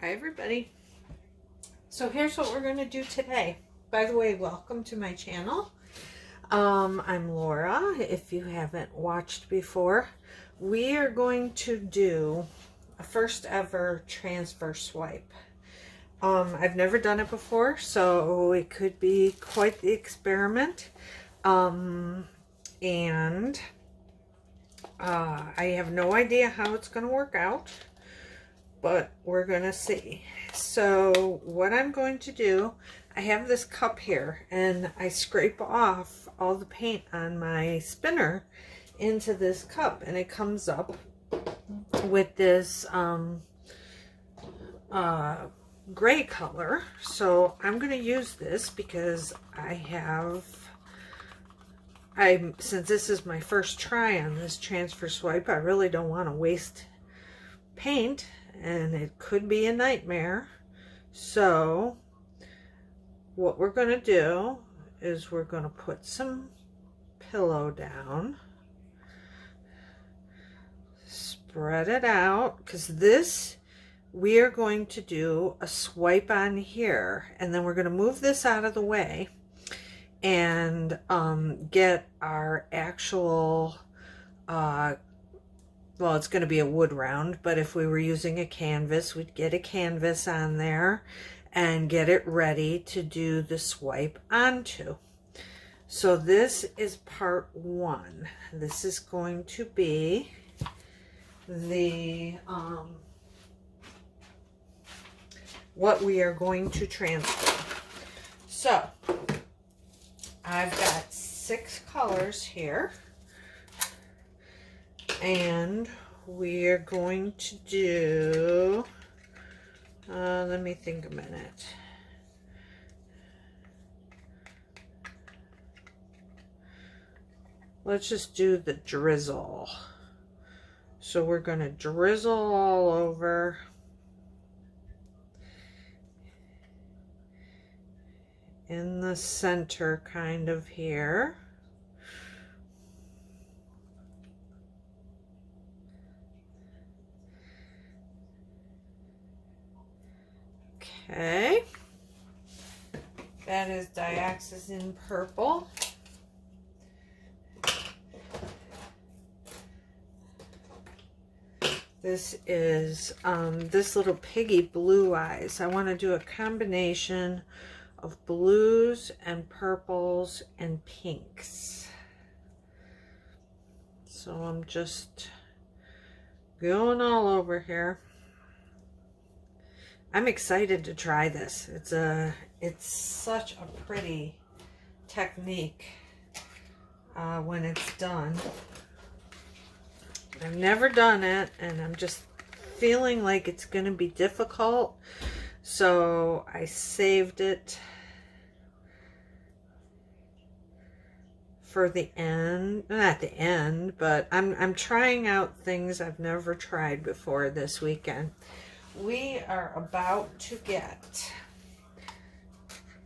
Hi everybody. So here's what we're going to do today. By the way, welcome to my channel. I'm Laura. If you haven't watched before, we are going to do a first ever transfer swipe. I've never done it before, so it could be quite the experiment. I have no idea how it's going to work out, but we're going to see. So what I'm going to do, I have this cup here and I scrape off all the paint on my spinner into this cup, and it comes up with this gray color. So I'm going to use this because since this is my first try on this transfer swipe, I really don't want to waste paint, and it could be a nightmare. So what we're going to do is we're going to put some pillow down, spread it out, because this, we are going to do a swipe on here, and then we're going to move this out of the way and get our actual well, it's going to be a wood round, but if we were using a canvas, we'd get a canvas on there and get it ready to do the swipe onto. So this is part one. This is going to be the what we are going to transfer. So I've got 6 colors here, and we are going to do, let me think a minute. Let's just do the drizzle. So we're going to drizzle all over. In the center kind of here. Okay, that is Diox Purple. This is this little Piggy Blue Eyes. I want to do a combination of blues and purples and pinks. So I'm just going all over here. I'm excited to try this. It's such a pretty technique when it's done. I've never done it, and I'm just feeling like it's going to be difficult, so I saved it for the end. Not the end, but I'm trying out things I've never tried before this weekend. We are about to get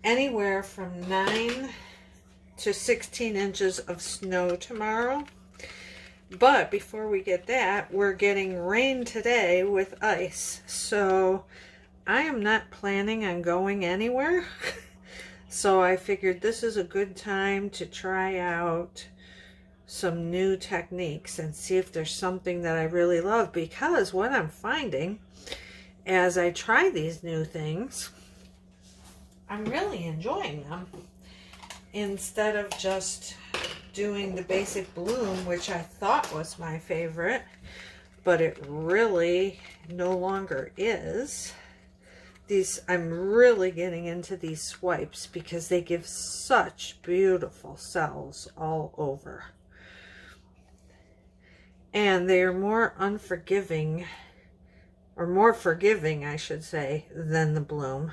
anywhere from 9 to 16 inches of snow tomorrow. But before we get that, we're getting rain today with ice. So I am not planning on going anywhere. So I figured this is a good time to try out some new techniques and see if there's something that I really love. Because what I'm finding as I try these new things, I'm really enjoying them. Instead of just doing the basic bloom, which I thought was my favorite, but it really no longer is. I'm really getting into these swipes because they give such beautiful cells all over. And they are more unforgiving, or more forgiving, I should say, than the bloom.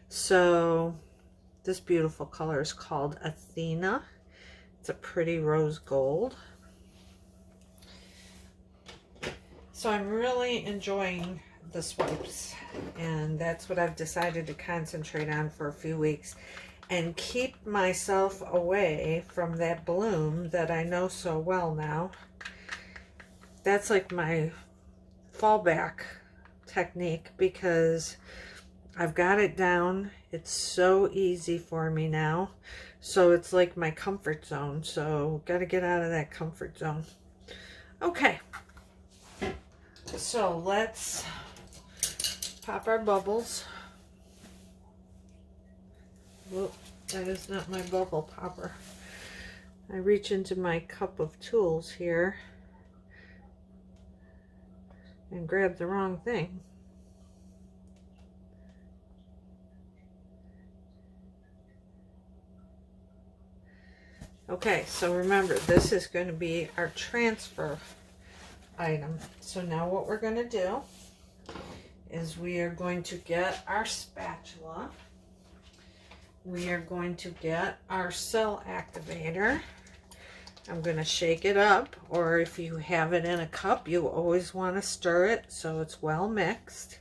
So this beautiful color is called Athena. It's a pretty rose gold. So I'm really enjoying the swipes, and that's what I've decided to concentrate on for a few weeks and keep myself away from that bloom that I know so well now. That's like my fallback technique because I've got it down. It's so easy for me now. So it's like my comfort zone. So got to get out of that comfort zone. Okay. So let's pop our bubbles. Whoop, that is not my bubble popper. I reach into my cup of tools here and grab the wrong thing. Okay, so remember, this is going to be our transfer item. So now what we're going to do is we are going to get our spatula. We are going to get our cell activator. I'm going to shake it up, or if you have it in a cup, you always want to stir it so it's well mixed.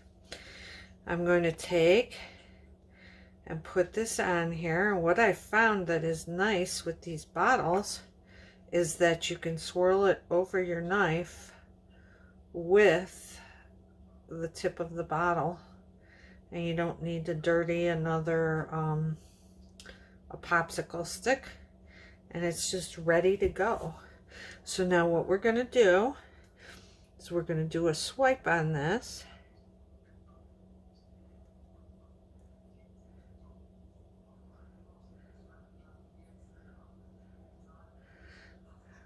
I'm going to take and put this on here. And what I found that is nice with these bottles is that you can swirl it over your knife with the tip of the bottle, and you don't need to dirty another a popsicle stick, and it's just ready to go. So now what we're going to do is we're going to do a swipe on this.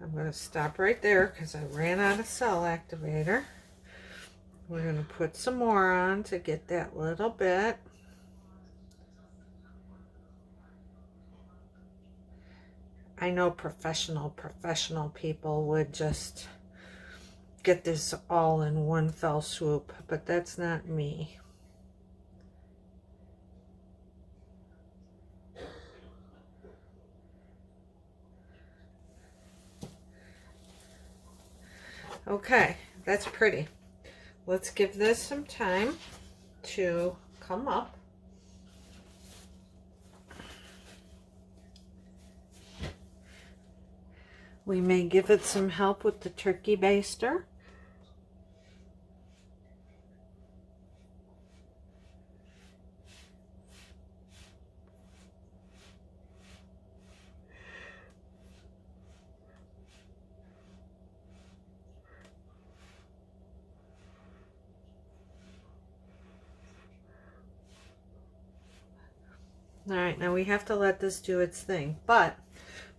I'm going to stop right there because I ran out of cell activator. We're going to put some more on to get that little bit. I know professional people would just get this all in one fell swoop, but that's not me. Okay, that's pretty. Let's give this some time to come up. We may give it some help with the turkey baster. All right, now we have to let this do its thing, but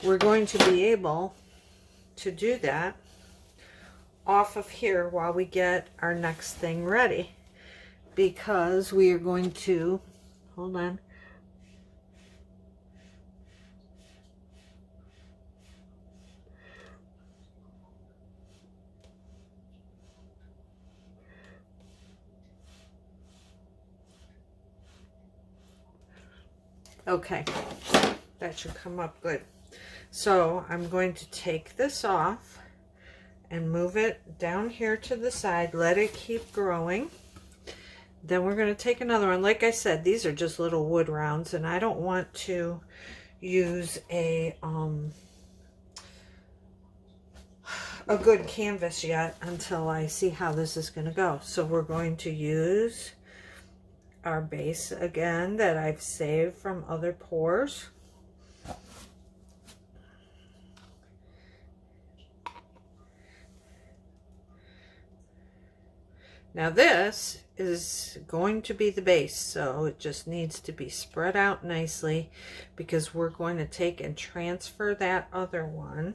we're going to be able to do that off of here while we get our next thing ready, because we are going to, hold on, okay, that should come up good. So I'm going to take this off and move it down here to the side, let it keep growing. Then we're going to take another one. Like I said, these are just little wood rounds, and I don't want to use a good canvas yet until I see how this is going to go. So we're going to use our base again that I've saved from other pours. Now this is going to be the base, so it just needs to be spread out nicely because we're going to take and transfer that other one.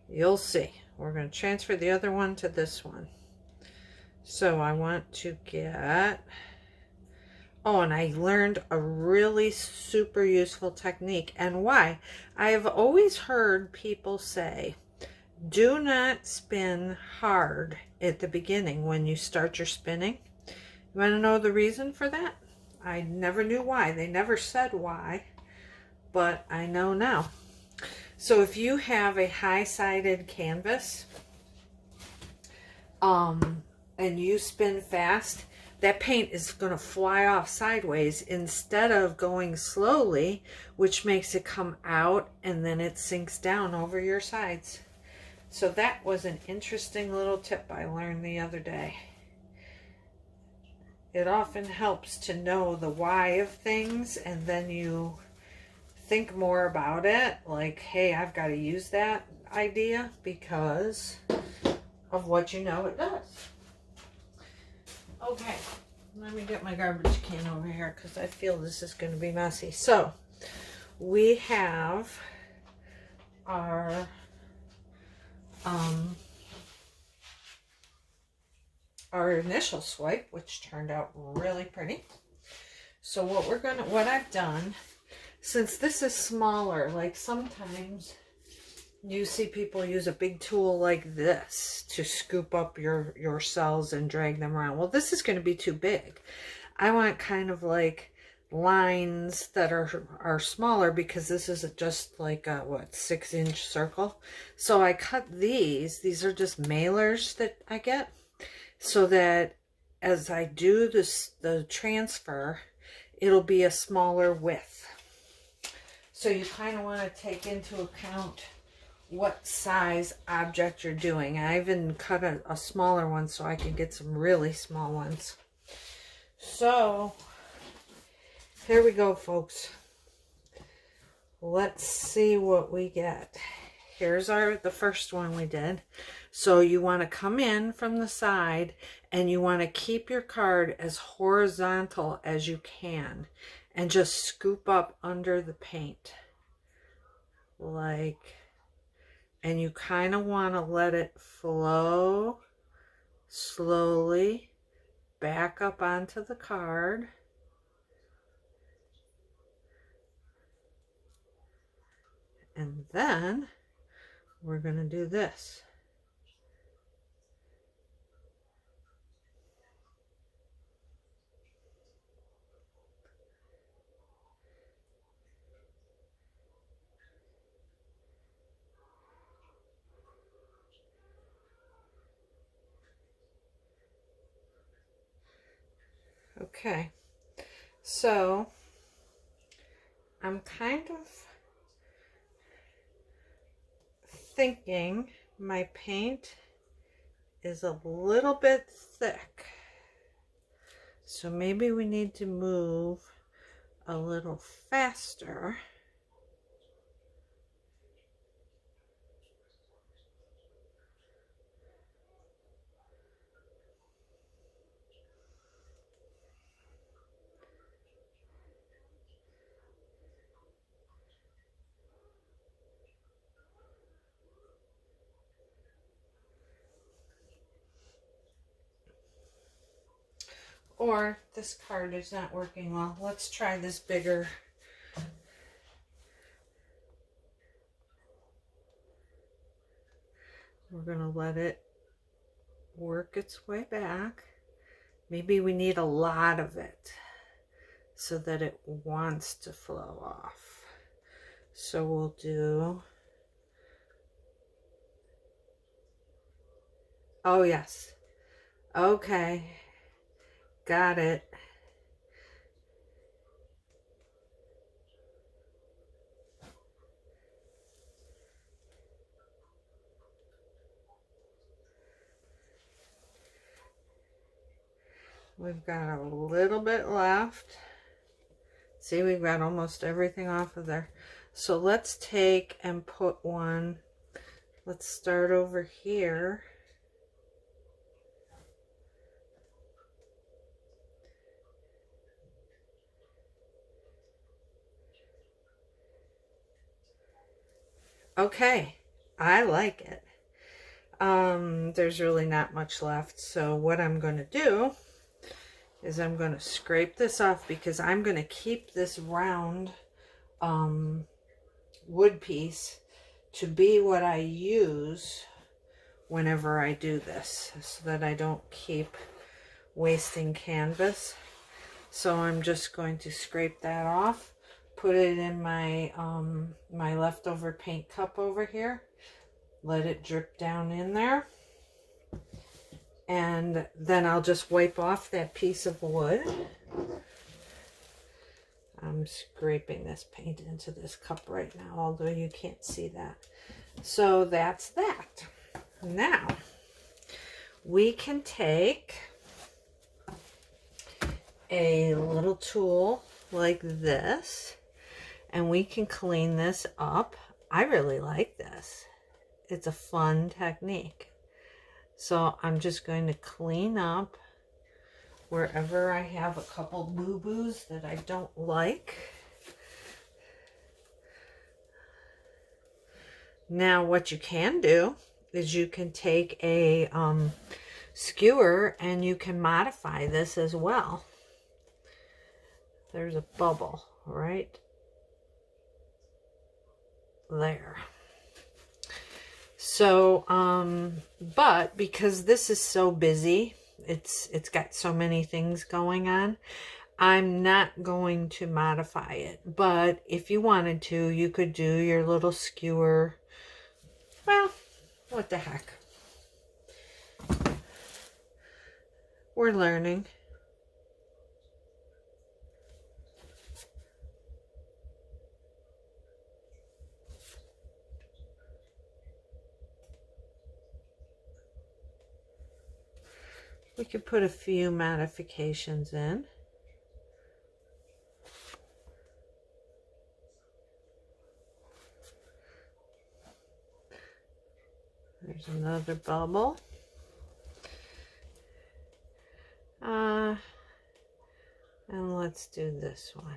You'll see. We're going to transfer the other one to this one. So I want to get... Oh, and I learned a really super useful technique. And why? I have always heard people say, do not spin hard at the beginning when you start your spinning. You want to know the reason for that? I never knew why. They never said why, but I know now. So if you have a high-sided canvas and you spin fast, that paint is going to fly off sideways instead of going slowly, which makes it come out and then it sinks down over your sides. So that was an interesting little tip I learned the other day. It often helps to know the why of things, and then you think more about it. Like, hey, I've got to use that idea because of what you know it does. Okay, let me get my garbage can over here because I feel this is going to be messy. So, we have our initial swipe, which turned out really pretty. So what I've done, since this is smaller, like sometimes you see people use a big tool like this to scoop up your cells and drag them around. Well, this is going to be too big. I want kind of like lines that are smaller, because this is just like a 6-inch circle. So I cut these are just mailers that I get, so that as I do the transfer, it'll be a smaller width. So you kind of want to take into account what size object you're doing. I even cut a smaller one so I can get some really small ones. So here we go, folks. Let's see what we get. Here's the first one we did. So you want to come in from the side, and you want to keep your card as horizontal as you can, and just scoop up under the paint. And you kind of want to let it flow slowly back up onto the card. And then we're going to do this. Okay, so I'm kind of thinking my paint is a little bit thick, so maybe we need to move a little faster. Or this card is not working well. Let's try this bigger. We're going to let it work its way back. Maybe we need a lot of it so that it wants to flow off. So we'll do... Oh, yes. Okay. Got it. We've got a little bit left. See, we've got almost everything off of there. So let's take and put one. Let's start over here. Okay, I like it. There's really not much left. So what I'm going to do is I'm going to scrape this off, because I'm going to keep this round wood piece to be what I use whenever I do this, so that I don't keep wasting canvas. So I'm just going to scrape that off, put it in my my leftover paint cup over here, let it drip down in there, and then I'll just wipe off that piece of wood. I'm scraping this paint into this cup right now, although you can't see that. So that's that. Now, we can take a little tool like this and we can clean this up. I really like this. It's a fun technique. So I'm just going to clean up wherever I have a couple boo-boos that I don't like. Now what you can do is you can take a skewer and you can modify this as well. There's a bubble right there. So, but because this is so busy, it's got so many things going on, I'm not going to modify it. But if you wanted to, you could do your little skewer. Well, what the heck? We're learning. We could put a few modifications in. There's another bubble. And let's do this one.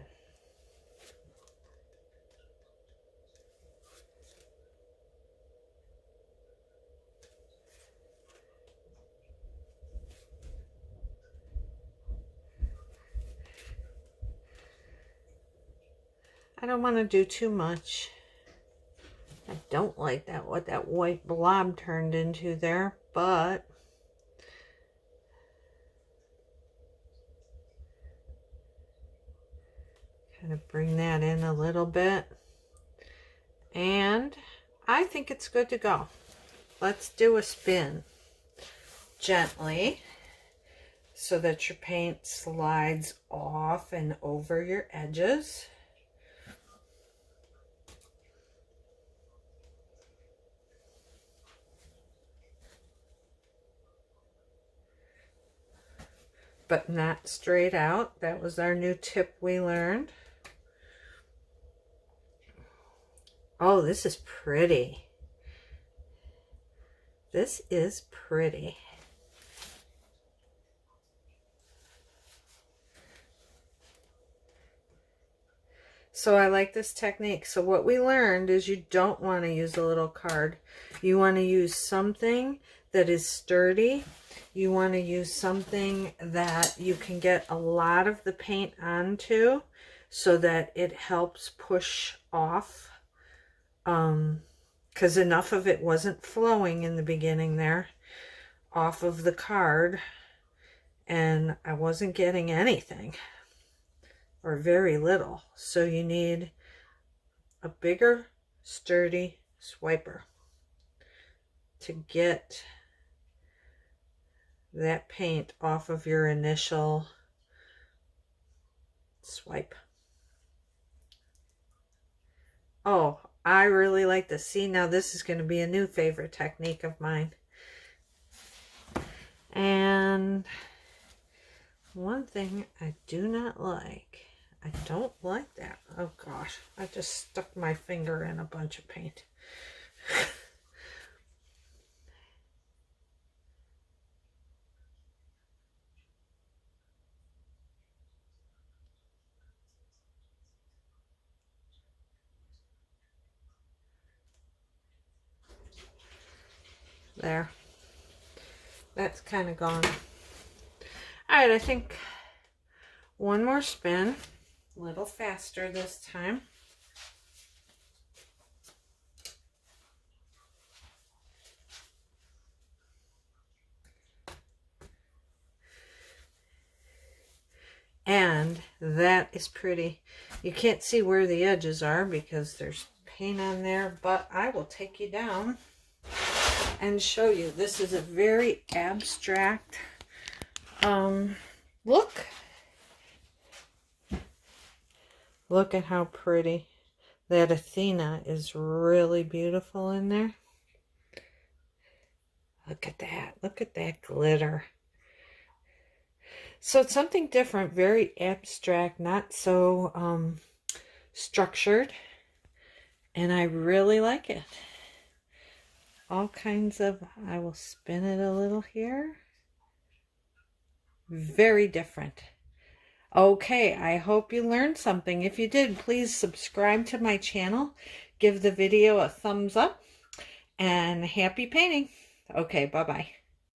I don't want to do too much. I don't like that, what that white blob turned into there, but kind of bring that in a little bit. And I think it's good to go. Let's do a spin gently so that your paint slides off and over your edges. But not straight out. That was our new tip we learned. Oh, this is pretty. This is pretty. So I like this technique. So what we learned is you don't want to use a little card. You want to use something that is sturdy. You want to use something that you can get a lot of the paint onto so that it helps push off. Because enough of it wasn't flowing in the beginning there off of the card, and I wasn't getting anything or very little. So you need a bigger, sturdy swiper to get that paint off of your initial swipe. Oh, I really like this. See, now this is going to be a new favorite technique of mine. And one thing I do not like, I don't like that. Oh gosh, I just stuck my finger in a bunch of paint. There. That's kind of gone. Alright, I think one more spin. A little faster this time. And that is pretty. You can't see where the edges are because there's paint on there, but I will take you down and show you. This is a very abstract look. Look at how pretty. That Athena is really beautiful in there. Look at that. Look at that glitter. So it's something different, very abstract, not so structured. And I really like it. All kinds of, I will spin it a little here. Very different. Okay, I hope you learned something. If you did, please subscribe to my channel. Give the video a thumbs up. And happy painting. Okay, bye-bye.